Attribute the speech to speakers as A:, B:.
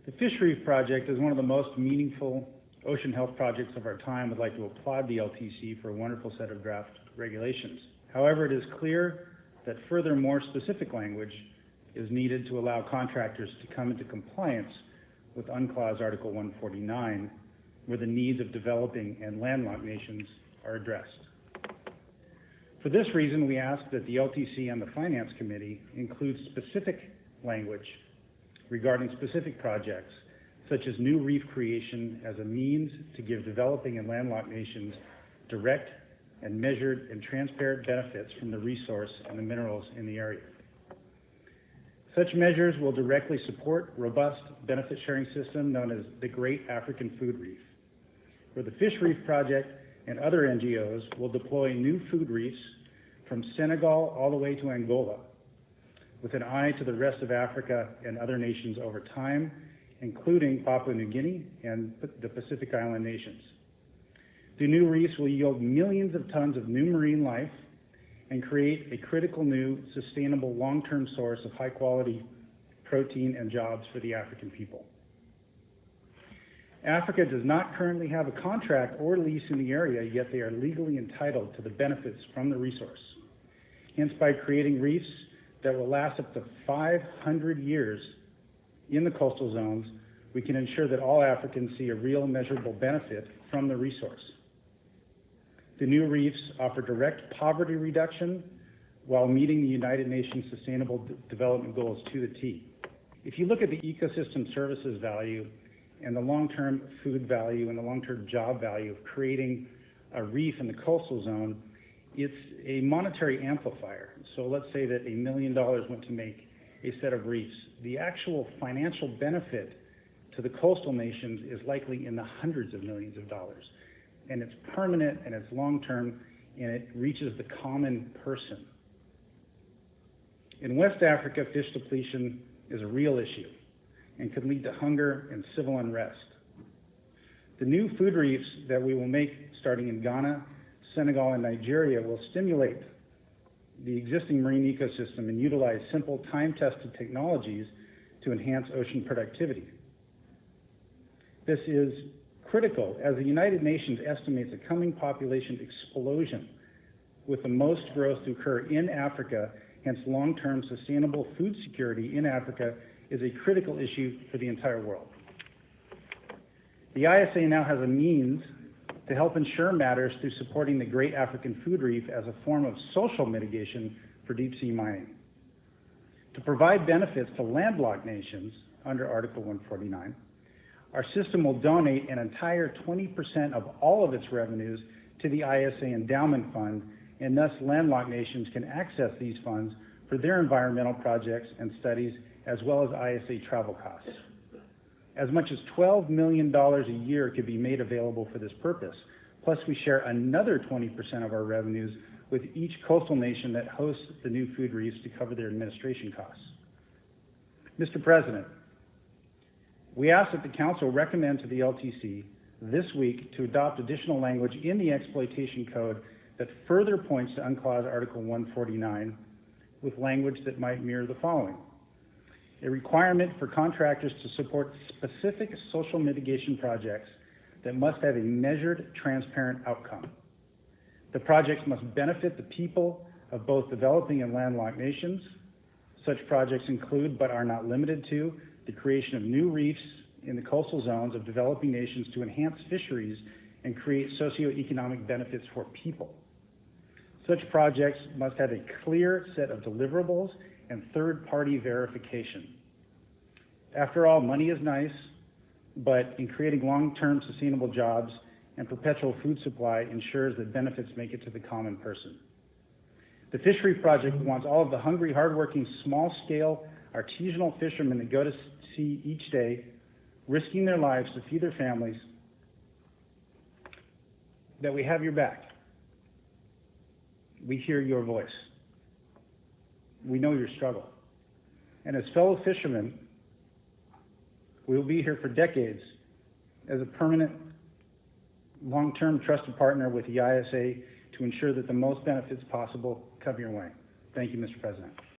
A: The Fish Reef project is one of the most meaningful ocean health projects of our time. I'd like to applaud the LTC for a wonderful set of draft regulations. However, it is clear that further more specific language is needed to allow contractors to come into compliance with UNCLOS Article 149, where the needs of developing and landlocked nations are addressed. For this reason, we ask that the LTC and the Finance Committee include specific language regarding specific projects, such as new reef creation as a means to give developing and landlocked nations direct and measured and transparent benefits from the resource and the minerals in the area. Such measures will directly support robust benefit sharing system known as the Great African Food Reef, where the Fish Reef Project and other NGOs will deploy new food reefs from Senegal all the way to Angola, with an eye to the rest of Africa and other nations over time, including Papua New Guinea and the Pacific Island nations. The new reefs will yield millions of tons of new marine life and create a critical new, sustainable, long-term source of high-quality protein and jobs for the African people. Africa does not currently have a contract or lease in the area, yet they are legally entitled to the benefits from the resource. Hence, by creating reefs that will last up to 500 years in the coastal zones, we can ensure that all Africans see a real measurable benefit from the resource. The new reefs offer direct poverty reduction while meeting the United Nations Sustainable Development Goals to the T. If you look at the ecosystem services value and the long-term food value and the long-term job value of creating a reef in the coastal zone, it's a monetary amplifier. So let's say that $1 million went to make a set of reefs. The actual financial benefit to the coastal nations is likely in the hundreds of millions of dollars. And it's permanent and it's long-term and it reaches the common person. In West Africa, fish depletion is a real issue and could lead to hunger and civil unrest. The new food reefs that we will make starting in Ghana, Senegal, and Nigeria will stimulate the existing marine ecosystem and utilize simple time-tested technologies to enhance ocean productivity. This is critical as the United Nations estimates a coming population explosion with the most growth to occur in Africa. Hence, long-term sustainable food security in Africa is a critical issue for the entire world. The ISA now has a means to help ensure matters through supporting the Great African Food Reef as a form of social mitigation for deep-sea mining. To provide benefits to landlocked nations under Article 149, our system will donate an entire 20% of all of its revenues to the ISA Endowment Fund, and thus landlocked nations can access these funds for their environmental projects and studies, as well as ISA travel costs. As much as $12 million a year could be made available for this purpose. Plus, we share another 20% of our revenues with each coastal nation that hosts the new food reefs to cover their administration costs. Mr. President, we ask that the Council recommend to the LTC this week to adopt additional language in the Exploitation Code that further points to UNCLOS Article 149 with language that might mirror the following: a requirement for contractors to support specific social mitigation projects that must have a measured, transparent outcome. The projects must benefit the people of both developing and landlocked nations. Such projects include, but are not limited to, the creation of new reefs in the coastal zones of developing nations to enhance fisheries and create socioeconomic benefits for people. Such projects must have a clear set of deliverables and third-party verification. After all, money is nice, but in creating long-term sustainable jobs and perpetual food supply ensures that benefits make it to the common person. The Fish Reef Project wants all of the hungry, hardworking, small-scale, artisanal fishermen that go to sea each day, risking their lives to feed their families, that we have your back. We hear your voice. We know your struggle. And as fellow fishermen, we will be here for decades as a permanent, long-term trusted partner with the ISA to ensure that the most benefits possible come your way. Thank you, Mr. President.